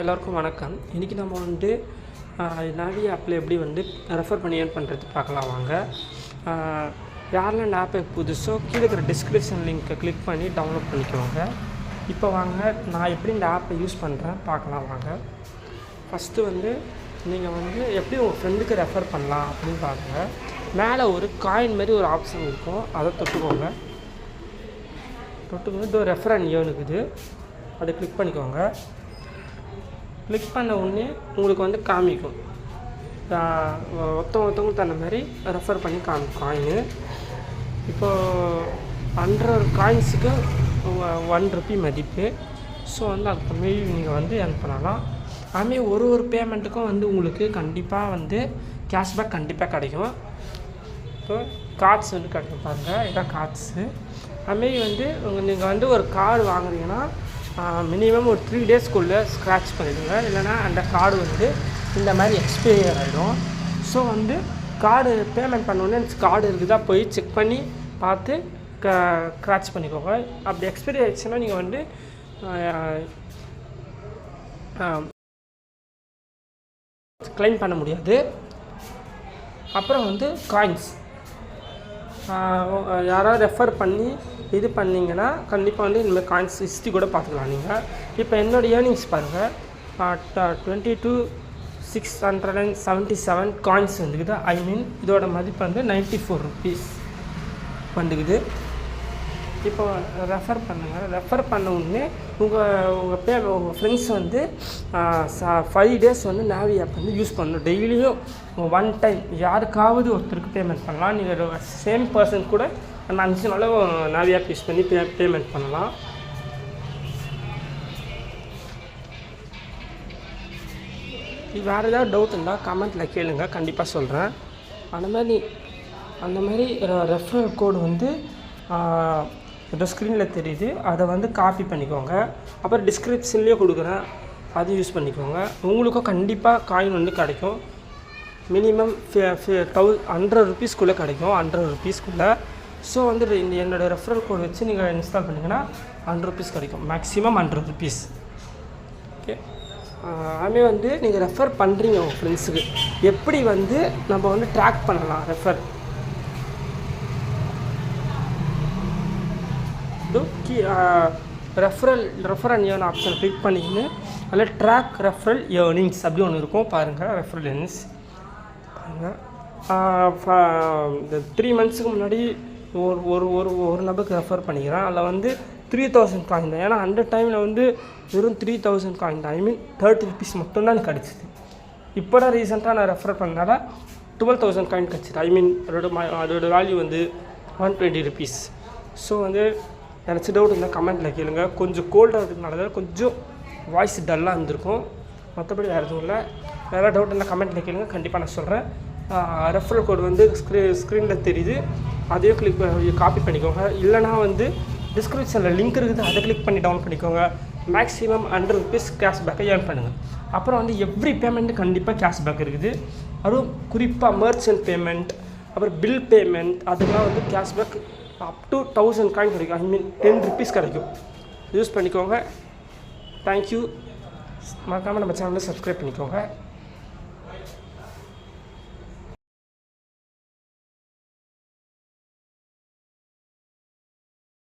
எல்லாருக்கும் வணக்கம். இன்றைக்கி நம்ம வந்து நாவி ஆப்பில் எப்படி வந்து ரெஃபர் பண்ணி ஏர்ன் பண்ணுறது பார்க்கலாம் வாங்க. யாரெல்லாம் இந்த ஆப்பை புதுசோ கீழே இருக்கிற டிஸ்கிரிப்ஷன் லிங்க்கை கிளிக் பண்ணி டவுன்லோட் பண்ணிக்குவாங்க. இப்போ வாங்க நான் எப்படி இந்த ஆப்பை யூஸ் பண்ணுறேன் பார்க்கலாம் வாங்க. ஃபஸ்ட்டு வந்து நீங்கள் வந்து எப்படி உங்கள் ஃப்ரெண்டுக்கு ரெஃபர் பண்ணலாம் அப்படின்னு பாருங்க. மேலே ஒரு காயின் மாதிரி ஒரு ஆப்ஷன் இருக்கும், அதை தொட்டுக்கோங்க. இது ரெஃபர் அண்ட் ஏர்ன் இருக்குது, அதை கிளிக் பண்ணிக்கோங்க. கிளிக் பண்ண உடனே உங்களுக்கு வந்து காமிக்கும், ஒருத்தவங்களுக்கு தகுந்த மாதிரி ரெஃபர் பண்ணி காமிக்கும் காயின். இப்போது 100 காயின்ஸுக்கு 1 ரூபி மதிப்பு. ஸோ வந்து அதுக்கு மாரி நீங்கள் வந்து ஏர்ன் பண்ணலாம். அதுமாரி ஒரு பேமெண்ட்டுக்கும் வந்து உங்களுக்கு கண்டிப்பாக வந்து கேஷ்பேக் கண்டிப்பாக கிடைக்கும். இப்போ கார்ட்ஸ் வந்து கிடைக்கும் பாருங்கள், இதான் கார்ட்ஸு. அதுமாரி வந்து நீங்கள் வந்து ஒரு கார்டு வாங்குறீங்கன்னா மினிமம் ஒரு 3 டேஸ்க்குள்ளே ஸ்க்ராட்ச் பண்ணிவிடுங்க, இல்லைனா அந்த கார்டு வந்து இந்த மாதிரி எக்ஸ்பைரியர் ஆகிடும். ஸோ வந்து கார்டு பேமெண்ட் பண்ணோடனே கார்டு இருக்குதா போய் செக் பண்ணி பார்த்து ஸ்க்ராட்ச் பண்ணிக்கோங்க. அப்படி எக்ஸ்பைரி ஆகிடுச்சுன்னா நீங்கள் வந்து க்ளைம் பண்ண முடியாது. அப்புறம் வந்து காயின்ஸ் யாராவது ரெஃபர் பண்ணி இது பண்ணிங்கன்னா கண்டிப்பாக வந்து இந்தமாதிரி காயின்ஸ் ஹிஸ்ட்ரி கூட பார்த்துக்கலாம் நீங்கள். இப்போ என்னோடய ஏர்னிங்ஸ் பாருங்கள், 22,677 காயின்ஸ் வந்துக்குது. இதோட மதிப்பு வந்து 94 ருபீஸ் வந்துக்குது. இப்போ ரெஃபர் பண்ணுங்கள். ரெஃபர் பண்ண உடனே உங்கள் ஃப்ரெண்ட்ஸ் வந்து 5 டேஸ் வந்து நாவி ஆப் வந்து யூஸ் பண்ணணும். டெய்லியும் 1 டைம் யாருக்காவது ஒருத்தருக்கு பேமெண்ட் பண்ணலாம். நீங்கள் சேம் பர்சன் கூட அந்த 5 நாளும் நாவி ஆப் யூஸ் பண்ணி பேமெண்ட் பண்ணலாம். வேறு ஏதாவது டவுட் இருந்தால் கமெண்ட்டில் கேளுங்க, கண்டிப்பாக சொல்கிறேன். அந்த மாதிரி ரெஃபரல் கோடு வந்து இந்த ஸ்க்ரீனில் தெரியுது, அதை வந்து காப்பி பண்ணிக்கோங்க. அப்புறம் டிஸ்கிரிப்ஷன்லேயே கொடுக்குறேன், அது யூஸ் பண்ணிக்கோங்க. உங்களுக்கும் கண்டிப்பாக காயின் வந்து கிடைக்கும். மினிமம் 100 ருபீஸ்க்குள்ளே கிடைக்கும், 100 ருபீஸ்க்குள்ளே. ஸோ வந்து என்னோடய ரெஃபரல் கோட் வச்சு நீங்கள் இன்ஸ்டால் பண்ணிங்கன்னா 100 ருபீஸ் கிடைக்கும், மேக்ஸிமம் 100 ருபீஸ். ஓகே, அதுமாரி வந்து நீங்கள் ரெஃபர் பண்ணுறீங்க உங்கள் ஃப்ரெண்ட்ஸுக்கு, எப்படி வந்து நம்ம வந்து ட்ராக் பண்ணலாம் refer. Refer and earn option click பண்ணிக்கின்னு அதில் ட்ராக் ரெஃபரல் ஏர்னிங்ஸ் அப்படி ஒன்று இருக்கும் பாருங்கள். ரெஃபரல் ஏர்னிங்ஸ் பாருங்கள். இந்த 3 மந்த்ஸுக்கு முன்னாடி ஒரு நபருக்கு ரெஃபர் பண்ணிக்கிறேன். அதில் வந்து 3000 காயின் தான். ஏன்னா அந்த டைமில் வந்து வெறும் 3000 காயின் தான், 30 ருபீஸ் மட்டும்தான் எனக்கு கிடச்சிது. இப்போ தான் ரீசெண்டாக நான் ரெஃபர் பண்ணனால 12,000 காயின் கிடச்சிது. அதோட வேல்யூ வந்து 120 ருபீஸ். ஸோ வந்து எனக்கு டவுட் இருந்தால் கமெண்ட்டில் கேளுங்க. கொஞ்சம் கோல்டாக இருக்கிறதுனால தான் கொஞ்சம் வாய்ஸ் டல்லாக இருந்திருக்கும், மற்றபடி வேறு எதுவும் இல்லை. வேறு டவுட் இருந்தால் கமெண்ட்டில் கேளுங்க, கண்டிப்பாக நான் சொல்கிறேன். ரெஃபரல் கோடு வந்து ஸ்க்ரீனில் தெரியுது, அதையும் காப்பி பண்ணிக்கோங்க. இல்லைனா வந்து டிஸ்கிரிப்ஷனில் லிங்க் இருக்குது, அதை கிளிக் பண்ணி டவுன் பண்ணிக்கோங்க. மேக்ஸிமம் 100 ருபீஸ் கேஷ்பேக்கை ஏர்ன் பண்ணுங்கள். அப்புறம் வந்து எவ்ரி பேமெண்ட்டு கண்டிப்பாக கேஷ்பேக் இருக்குது. அதுவும் குறிப்பாக மர்ச்சன்ட் பேமெண்ட், அப்புறம் பில் பேமெண்ட், அதுக்கெலாம் வந்து கேஷ்பேக் அப் டு 1000 காயின் கிடைக்கும். 10 ருபீஸ் கிடைக்கும். யூஸ் பண்ணிக்கோங்க. தேங்க்யூ. மறக்காமல் நம்ம சேனலை சப்ஸ்கிரைப் பண்ணிக்கோங்க.